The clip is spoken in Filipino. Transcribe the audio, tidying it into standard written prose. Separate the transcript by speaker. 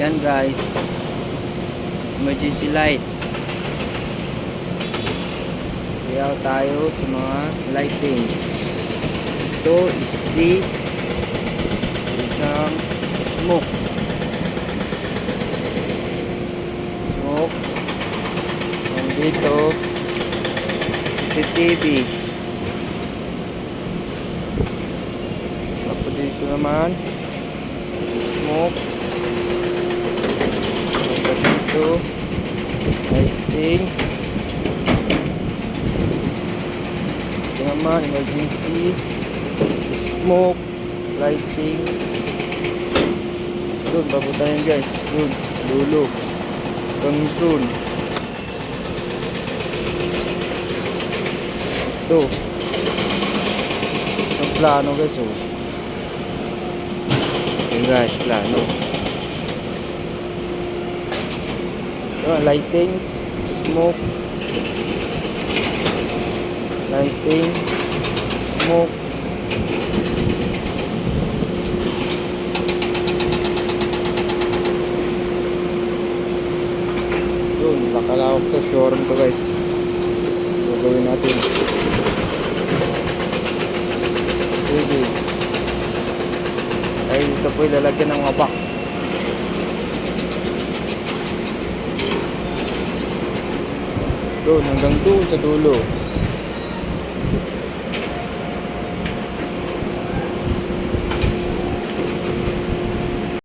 Speaker 1: Yan guys, emergency light. Kaya tayo sa mga lightings. Ito is the isang smoke. Dito CCTV. Tapos dito naman smoke. Tapos dito lighting. Ito naman emergency smoke lighting. Doon babutahin guys, doon dulo control. Ito ang plano guys, oh. Ito guys, plano. Ito lighting, smoke, lighting, smoke. Yun, nakalawak to, showroom to guys. Gagawin natin steady. Ay, ito po ilalagyan ng mga box. Ito hanggang doon sa dulo.